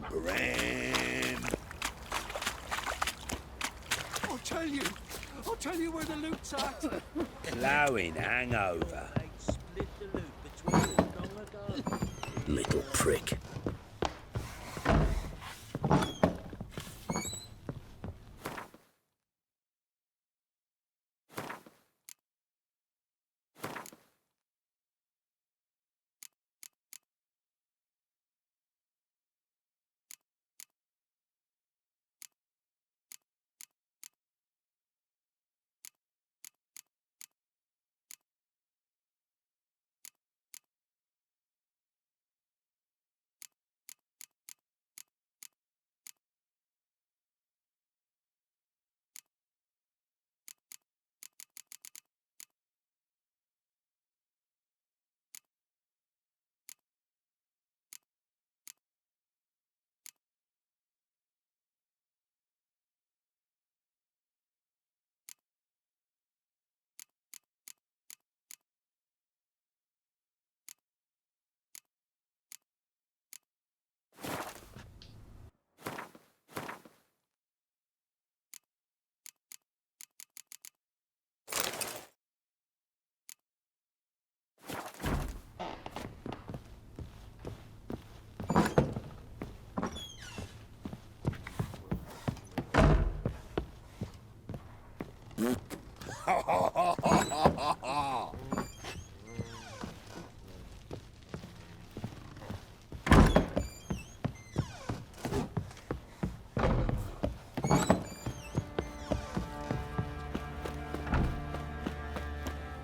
Param. I'll tell you where the loot's at. Glowing hangover. Split the loot between them long ago. Little prick.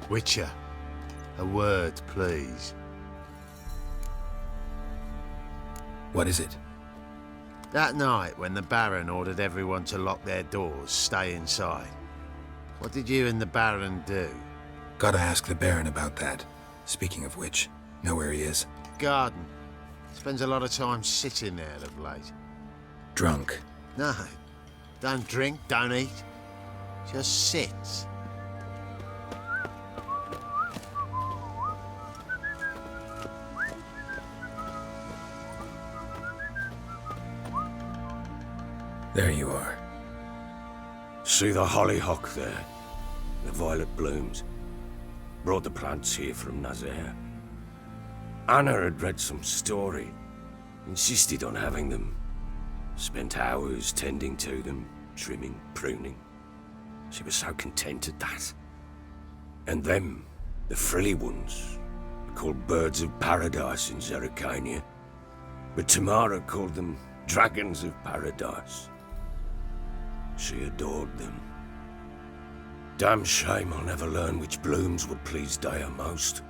Witcher, a word, please. What is it? That night when the Baron ordered everyone to lock their doors, stay inside. What did you and the Baron do? Gotta ask the Baron about that. Speaking of which, know where he is? Garden. Spends a lot of time sitting there of late. Drunk. No. Don't drink, don't eat. Just sits. There you are. See the hollyhock there? The violet blooms. Brought the plants here from Nazaire. Anna had read some story. Insisted on having them. Spent hours tending to them, trimming, pruning. She was so content at that. And them, the frilly ones, called birds of paradise in Zerrikania. But Tamara called them dragons of paradise. She adored them. Damn shame I'll never learn which blooms would please Dea most.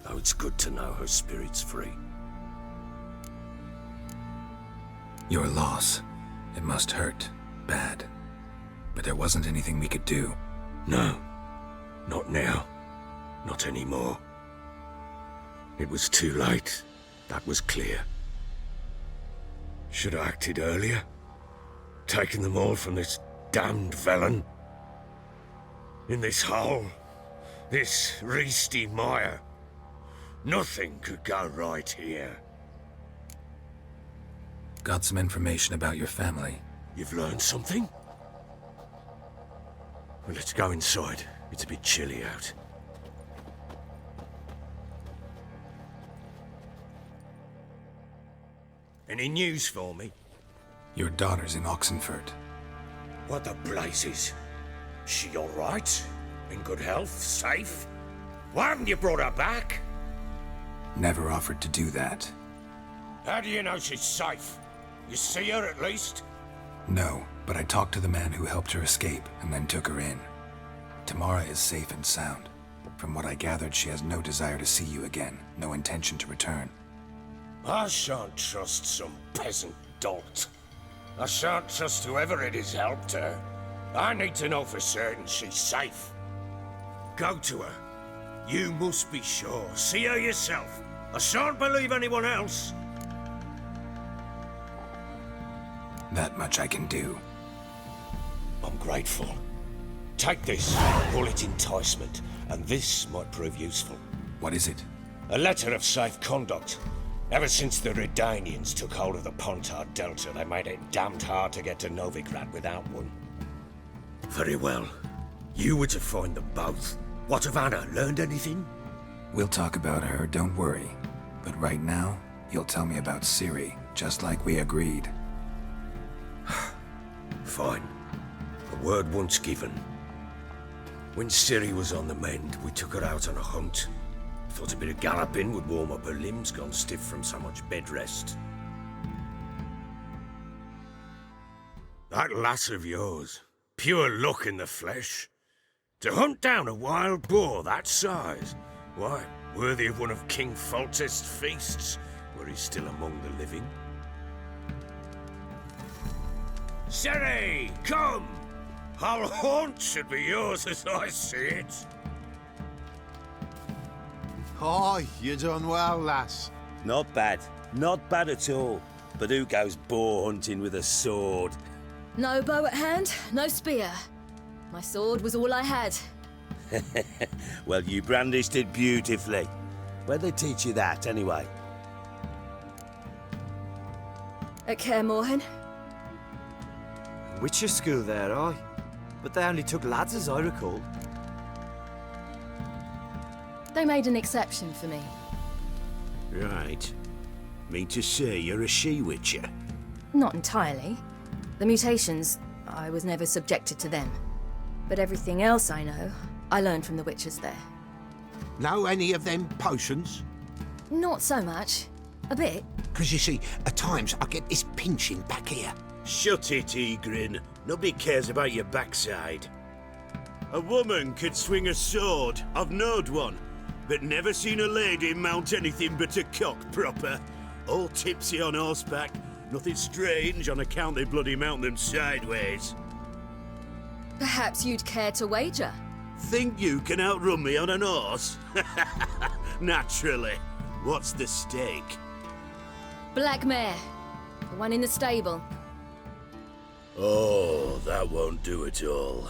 Though it's good to know her spirit's free. Your loss. It must hurt. Bad. But there wasn't anything we could do. No. Not now. Not anymore. It was too late. That was clear. Should have acted earlier. Taken them all from this damned Velen. In this hole. This reesty mire. Nothing could go right here. Got some information about your family. You've learned something? Well, let's go inside. It's a bit chilly out. Any news for me? Your daughter's in Oxenfurt. What the blazes? She all right? In good health? Safe? Why haven't you brought her back? Never offered to do that. How do you know she's safe? You see her at least? No, but I talked to the man who helped her escape and then took her in. Tamara is safe and sound. From what I gathered, she has no desire to see you again, no intention to return. I shan't trust some peasant dolt. I shan't trust whoever it is helped her. I need to know for certain she's safe. Go to her. You must be sure. See her yourself. I shan't believe anyone else. That much I can do. I'm grateful. Take this, call it enticement, and this might prove useful. What is it? A letter of safe conduct. Ever since the Redanians took hold of the Pontard Delta, they made it damned hard to get to Novigrad without one. Very well. You were to find them both. What of Anna? Learned anything? We'll talk about her, don't worry. But right now, you'll tell me about Ciri, just like we agreed. Fine. A word once given. When Ciri was on the mend, we took her out on a hunt. Thought a bit of galloping would warm up her limbs, gone stiff from so much bed rest. That lass of yours, pure luck in the flesh. To hunt down a wild boar that size, why, worthy of one of King Foltest's feasts, were he still among the living. Ciri, come! Our haunt should be yours as I see it. Oh, you done well, lass. Not bad. Not bad at all. But who goes boar hunting with a sword? No bow at hand, no spear. My sword was all I had. Well, you brandished it beautifully. Where'd they teach you that, anyway? At Kaer Morhen. Witcher school there, aye. But they only took lads, as I recall. They made an exception for me. Right. Mean to say you're a she-witcher? Not entirely. The mutations, I was never subjected to them. But everything else I know, I learned from the witches there. Know any of them potions? Not so much. A bit. Because you see, at times I get this pinching back here. Shut it, Egrin. Nobody cares about your backside. A woman could swing a sword. I've knowed one. But never seen a lady mount anything but a cock proper. All tipsy on horseback. Nothing strange on account they bloody mount them sideways. Perhaps you'd care to wager? Think you can outrun me on an horse? Naturally. What's the stake? Black mare. The one in the stable. Oh, that won't do at all.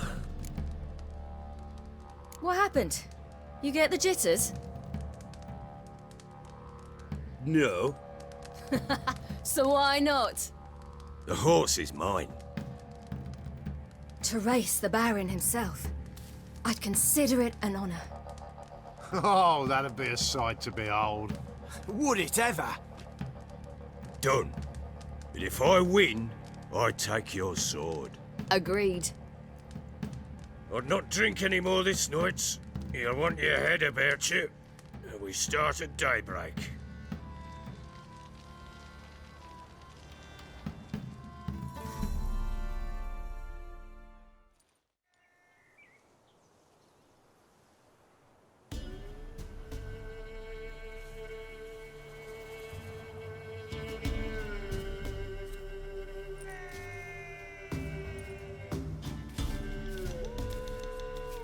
What happened? You get the jitters? No. So why not? The horse is mine. To race the Baron himself. I'd consider it an honor. Oh, that'd be a sight to behold. Would it ever? Done. But if I win, I take your sword. Agreed. I'd not drink any more this night. You'll want your head about you. And we start at daybreak.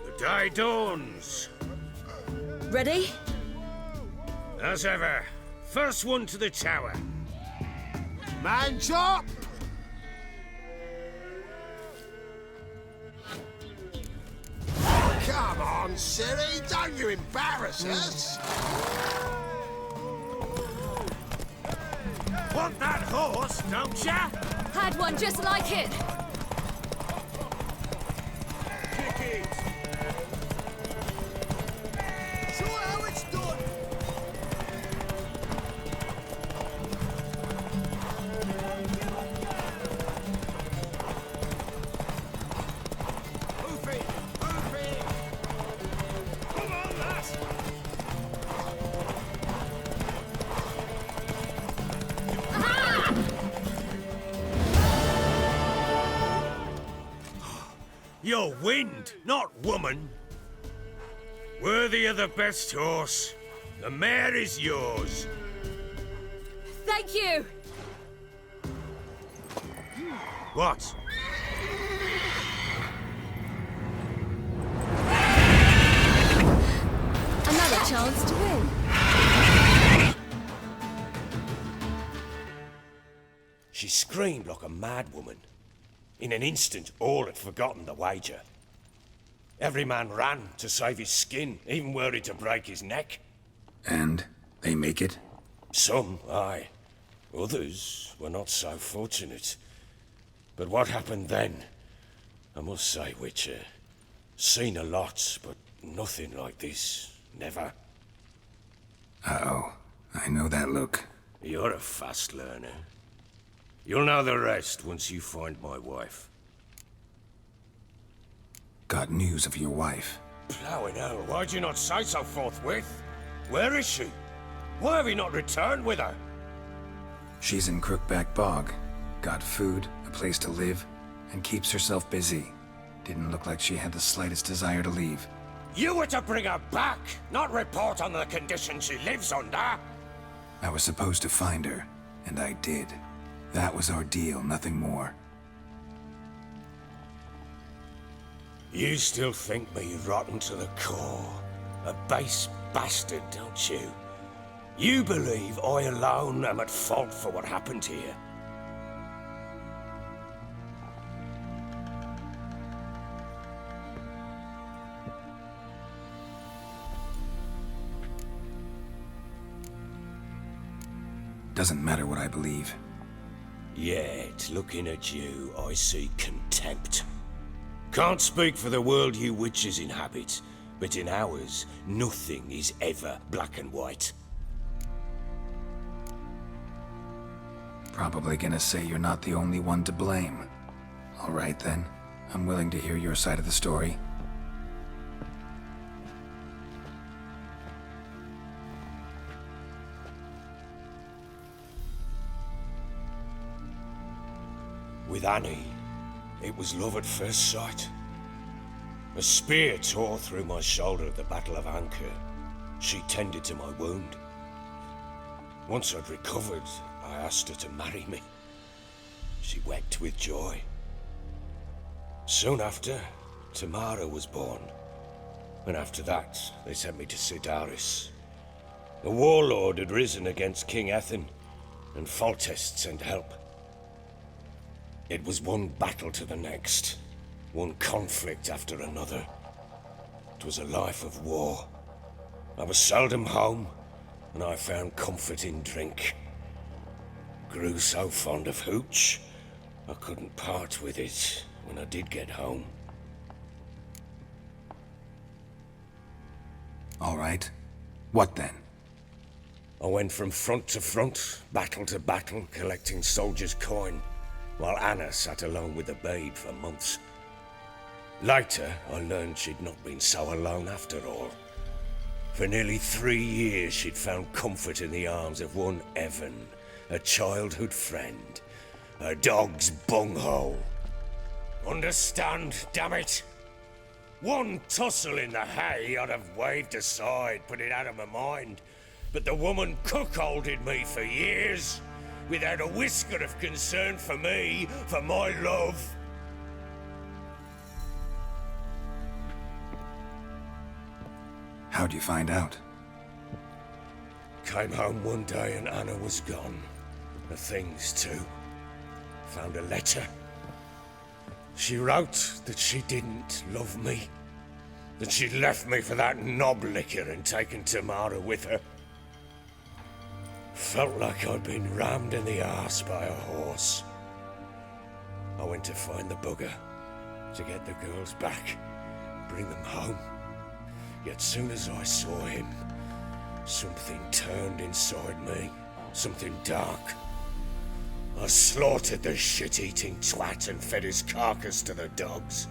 The day dawns. Ready? As ever, first one to the tower. Man chop! Come on, Ciri, don't you embarrass us. Want that horse, don't ya? Had one just like it. Kick it. Show how it's done. Move it, move it. Come on, lass. You're wind, not woman. Worthy of the best horse. The mare is yours. Thank you. What? Another chance to win. She screamed like a mad woman. In an instant, all had forgotten the wager. Every man ran to save his skin, even worried to break his neck. And they make it? Some, aye. Others were not so fortunate. But what happened then? I must say, Witcher, seen a lot, but nothing like this. Never. Uh-oh. I know that look. You're a fast learner. You'll know the rest once you find my wife. Got news of your wife. Plowing hell, why'd you not say so forthwith? Where is she? Why have you not returned with her? She's in Crookback Bog. Got food, a place to live, and keeps herself busy. Didn't look like she had the slightest desire to leave. You were to bring her back, not report on the conditions she lives under. I was supposed to find her, and I did. That was our deal, nothing more. You still think me rotten to the core. A base bastard, don't you? You believe I alone am at fault for what happened here. Doesn't matter what I believe. Yet, looking at you, I see contempt. Can't speak for the world you witches inhabit, but in ours, nothing is ever black and white. Probably gonna say you're not the only one to blame. All right then, I'm willing to hear your side of the story. With Annie, it was love at first sight. A spear tore through my shoulder at the Battle of Anchor. She tended to my wound. Once I'd recovered, I asked her to marry me. She wept with joy. Soon after, Tamara was born. And after that, they sent me to Sidaris. A warlord had risen against King Ethan, and Foltest sent help. It was one battle to the next, one conflict after another. It was a life of war. I was seldom home, and I found comfort in drink. Grew so fond of hooch, I couldn't part with it when I did get home. All right. What then? I went from front to front, battle to battle, collecting soldiers' coin, while Anna sat alone with the babe for months. Later, I learned she'd not been so alone after all. For nearly 3 years, she'd found comfort in the arms of one Evan, a childhood friend, a dog's bunghole. Understand, damn it? One tussle in the hay I'd have waved aside, put it out of my mind. But the woman cuckolded me for years, without a whisker of concern for me, for my love. How'd you find out? Came home one day and Anna was gone. The things too. Found a letter. She wrote that she didn't love me. That she'd left me for that knob licker and taken Tamara with her. Felt like I'd been rammed in the arse by a horse. I went to find the bugger, to get the girls back, bring them home. Yet soon as I saw him, something turned inside me, something dark. I slaughtered the shit-eating twat and fed his carcass to the dogs.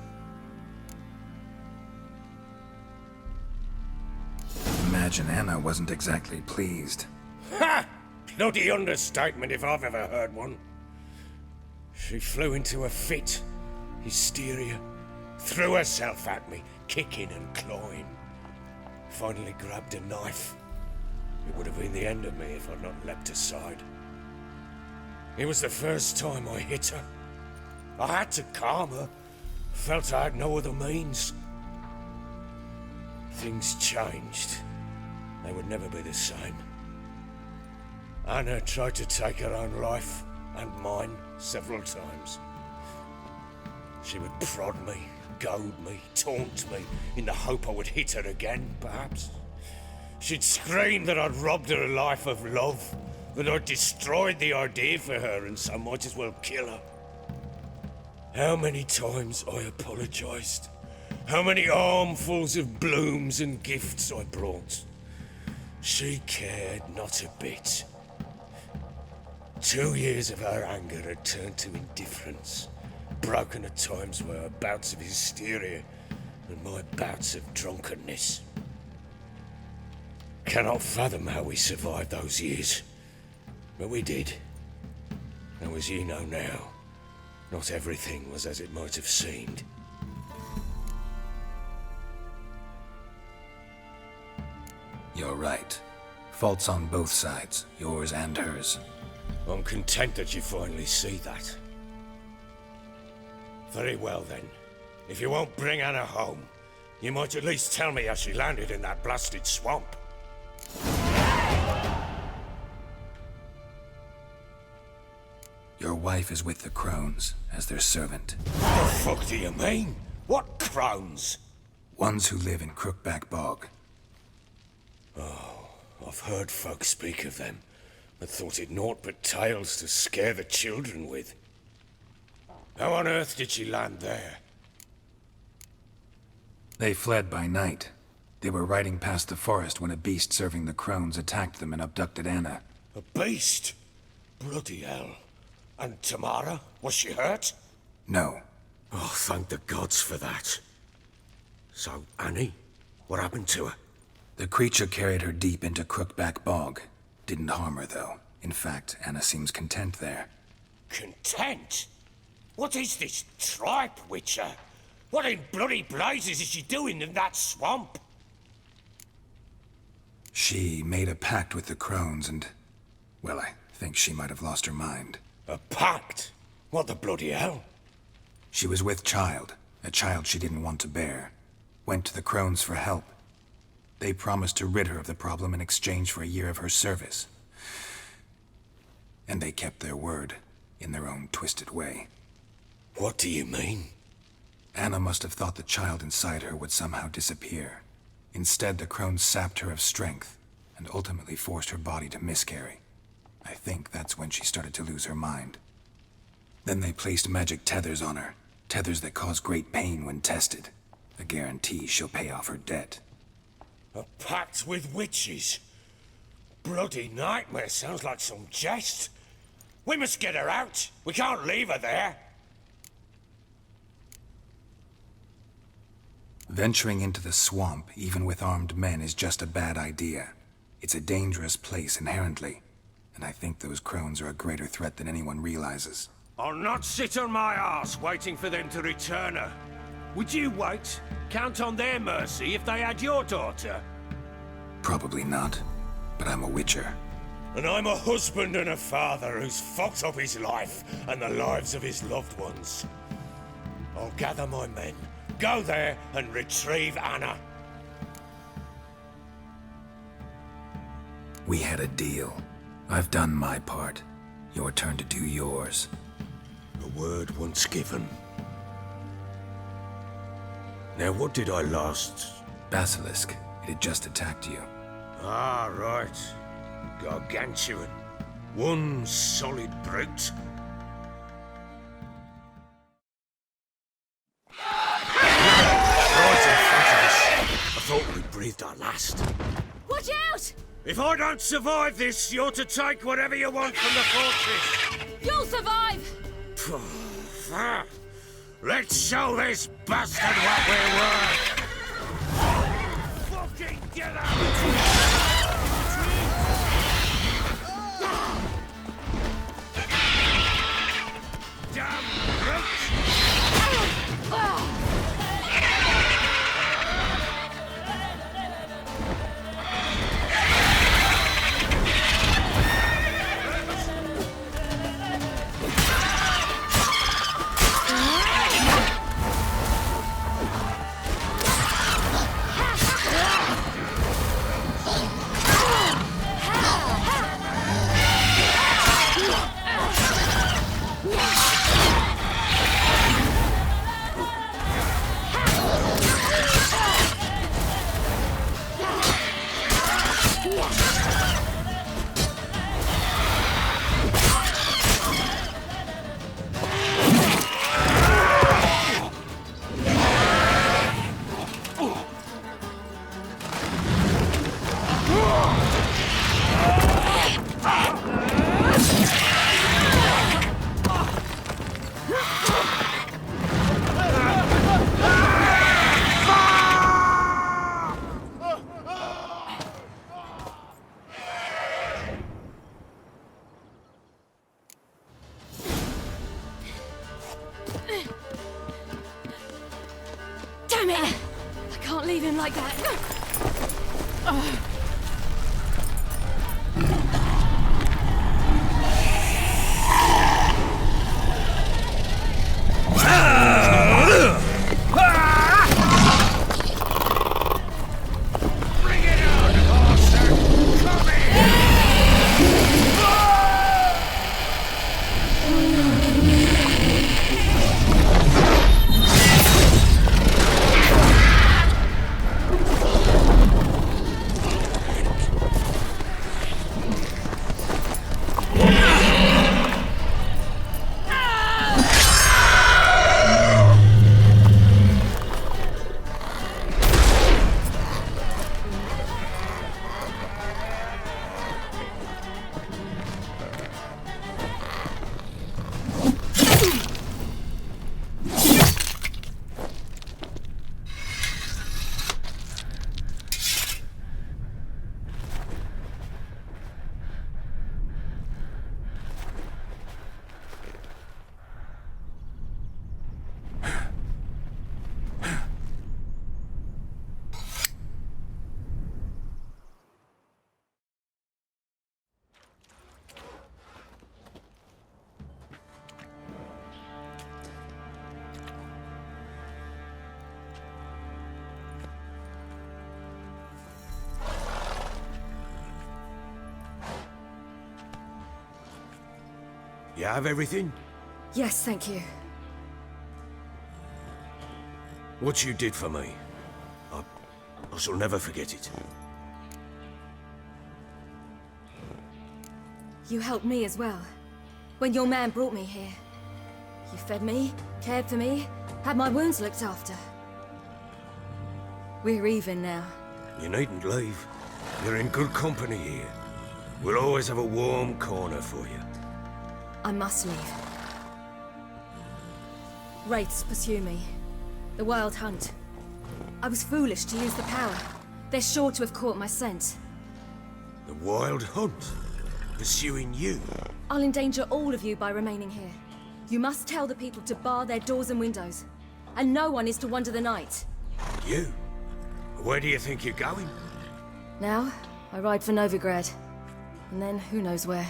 Imagine Anna wasn't exactly pleased. Ha! Bloody understatement if I've ever heard one. She flew into a fit, hysteria, threw herself at me, kicking and clawing. Finally grabbed a knife. It would have been the end of me if I'd not leapt aside. It was the first time I hit her. I had to calm her. Felt I had no other means. Things changed. They would never be the same. Anna tried to take her own life, and mine, several times. She would prod me, goad me, taunt me, in the hope I would hit her again, perhaps. She'd scream that I'd robbed her life of love, that I'd destroyed the idea for her and so might as well kill her. How many times I apologized. How many armfuls of blooms and gifts I brought. She cared not a bit. 2 years of her anger had turned to indifference, broken at times by her bouts of hysteria and my bouts of drunkenness. Cannot fathom how we survived those years, but we did. And as you know now, not everything was as it might have seemed. You're right. Faults on both sides, yours and hers. I'm content that you finally see that. Very well then. If you won't bring Anna home, you might at least tell me how she landed in that blasted swamp. Your wife is with the crones, as their servant. What the fuck do you mean? What crones? Ones who live in Crookback Bog. Oh, I've heard folk speak of them, but thought it naught but tales to scare the children with. How on earth did she land there? They fled by night. They were riding past the forest when a beast serving the crones attacked them and abducted Anna. A beast? Bloody hell. And Tamara? Was she hurt? No. Oh, thank the gods for that. So, Annie? What happened to her? The creature carried her deep into Crookback Bog. Didn't harm her, though. In fact, Anna seems content there. Content? What is this tripe, Witcher? What in bloody blazes is she doing in that swamp? She made a pact with the crones and... well, I think she might have lost her mind. A pact? What the bloody hell? She was with child, a child she didn't want to bear. Went to the crones for help. They promised to rid her of the problem in exchange for a year of her service. And they kept their word, in their own twisted way. What do you mean? Anna must have thought the child inside her would somehow disappear. Instead, the crones sapped her of strength, and ultimately forced her body to miscarry. I think that's when she started to lose her mind. Then they placed magic tethers on her, tethers that cause great pain when tested. A guarantee she'll pay off her debt. A pact with witches? Bloody nightmare, sounds like some jest. We must get her out. We can't leave her there. Venturing into the swamp, even with armed men, is just a bad idea. It's a dangerous place inherently, and I think those crones are a greater threat than anyone realizes. I'll not sit on my arse waiting for them to return her. Would you wait? Count on their mercy if they had your daughter? Probably not, but I'm a witcher. And I'm a husband and a father who's fucked up his life and the lives of his loved ones. I'll gather my men, go there and retrieve Anna. We had a deal. I've done my part. Your turn to do yours. A word once given. Now what did I last... Basilisk. It had just attacked you. Ah, right. Gargantuan. One solid brute. Right in front of us. I thought we breathed our last. Watch out! If I don't survive this, you're to take whatever you want from the fortress. You'll survive! Let's show this bastard what we're worth. Fucking get out! Damn brute! in like that. You have everything? Yes, thank you. What you did for me, I shall never forget it. You helped me as well. When your man brought me here. You fed me, cared for me, had my wounds looked after. We're even now. You needn't leave. You're in good company here. We'll always have a warm corner for you. I must leave. Wraiths pursue me. The Wild Hunt. I was foolish to use the power. They're sure to have caught my scent. The Wild Hunt? Pursuing you? I'll endanger all of you by remaining here. You must tell the people to bar their doors and windows. And no one is to wander the night. You? Where do you think you're going? Now, I ride for Novigrad. And then, who knows where.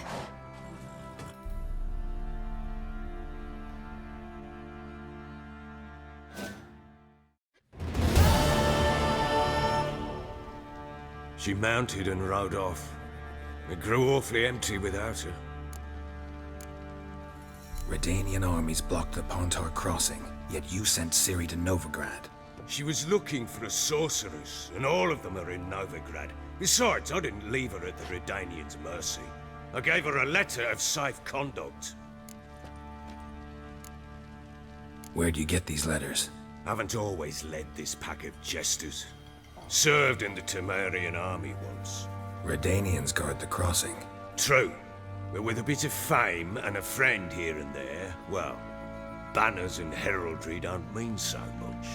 She mounted and rode off. It grew awfully empty without her. Redanian armies blocked the Pontar crossing, yet you sent Ciri to Novigrad. She was looking for a sorceress, and all of them are in Novigrad. Besides, I didn't leave her at the Redanians' mercy. I gave her a letter of safe conduct. Where'd you get these letters? Haven't always led this pack of jesters. Served in the Temerian army once. Redanians guard the crossing. True. But with a bit of fame and a friend here and there, well, banners and heraldry don't mean so much.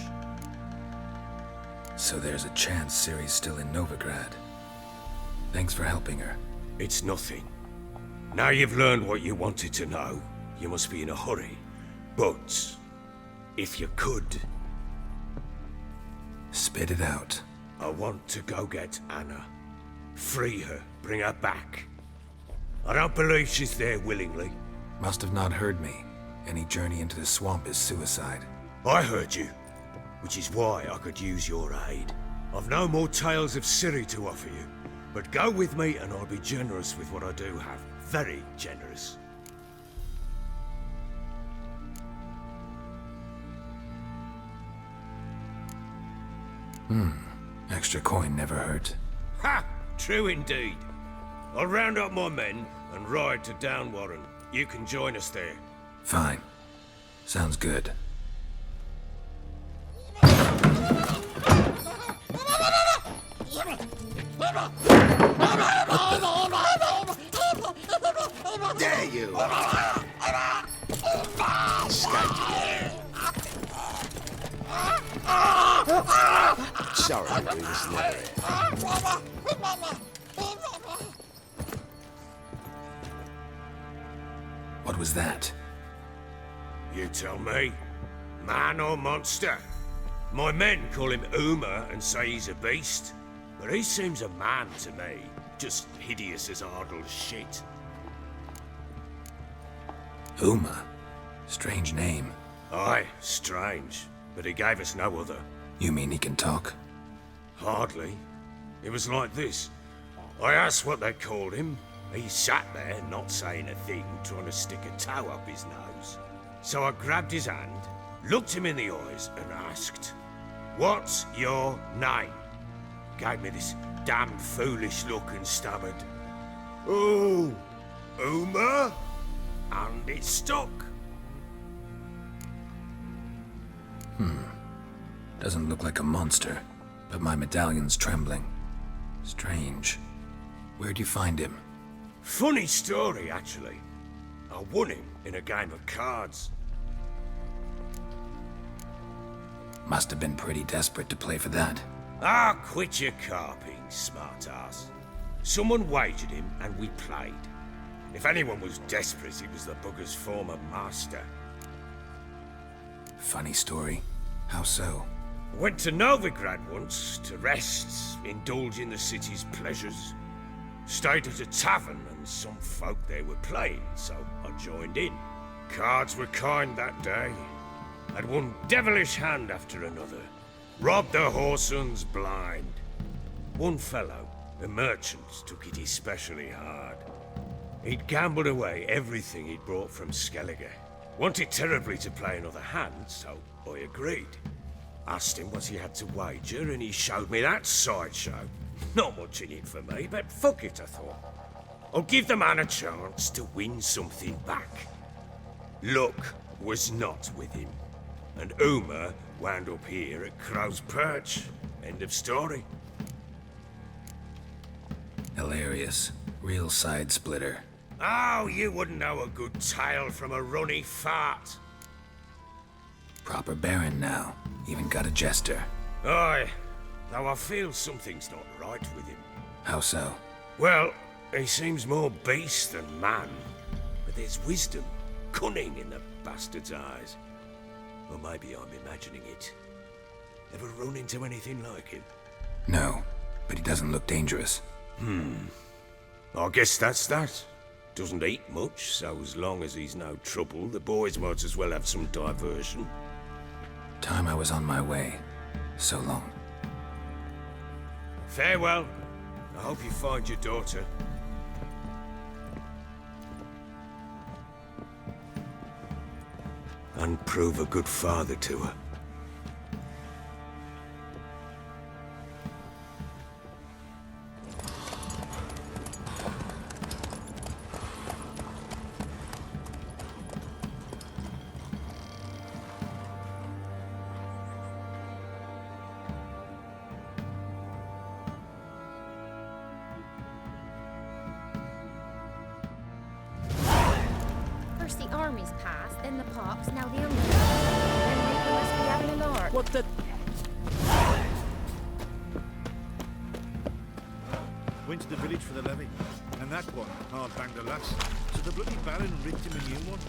So there's a chance Ciri's still in Novigrad. Thanks for helping her. It's nothing. Now you've learned what you wanted to know, you must be in a hurry. But, if you could... Spit it out. I want to go get Anna. Free her, bring her back. I don't believe she's there willingly. Must have not heard me. Any journey into the swamp is suicide. I heard you, which is why I could use your aid. I've no more tales of Ciri to offer you, but go with me and I'll be generous with what I do have. Very generous. Extra coin never hurt. Ha! True indeed. I'll round up my men and ride to Downwarren. You can join us there. Fine. Sounds good. There you are. Sorry, we was never here. What was that? You tell me. Man or monster? My men call him Uma and say he's a beast, but he seems a man to me. Just hideous as Ardle's shit. Uma. Strange name. Aye, strange, but he gave us no other. You mean he can talk? Hardly. It was like this. I asked what they called him. He sat there, not saying a thing, trying to stick a toe up his nose. So I grabbed his hand, looked him in the eyes, and asked, "What's your name?" Gave me this damn foolish look and stammered, "Oh, Uma?" And it stuck. Doesn't look like a monster, but my medallion's trembling. Strange. Where'd you find him? Funny story, actually. I won him in a game of cards. Must have been pretty desperate to play for that. Ah, quit your carping, smartass. Someone wagered him and we played. If anyone was desperate, it was the bugger's former master. Funny story. How so? Went to Novigrad once to rest, indulge in the city's pleasures. Stayed at a tavern and some folk there were playing, so I joined in. Cards were kind that day. Had one devilish hand after another. Robbed the whoresun's blind. One fellow, a merchant, took it especially hard. He'd gambled away everything he'd brought from Skellige. Wanted terribly to play another hand, so I agreed. Asked him what he had to wager, and he showed me that sideshow. Not much in it for me, but fuck it, I thought. I'll give the man a chance to win something back. Luck was not with him, and Uma wound up here at Crow's Perch. End of story. Hilarious. Real side splitter. Oh, you wouldn't know a good tale from a runny fart. Proper baron now. Even got a jester. Aye, though I feel something's not right with him. How so? Well, he seems more beast than man. But there's wisdom, cunning in the bastard's eyes. Or maybe I'm imagining it. Ever run into anything like him? No, but he doesn't look dangerous. I guess that's that. Doesn't eat much, so as long as he's no trouble, the boys might as well have some diversion. Time I was on my way. So long. Farewell. I hope you find your daughter. And prove a good father to her. First the armies passed, then the pox, now the Ungans. Then we must be having a lark. What the... Went to the village for the levy, and that one hard banged a lass. So the bloody baron ripped him a new one.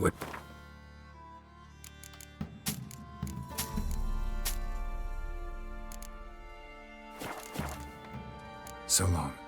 What? So long.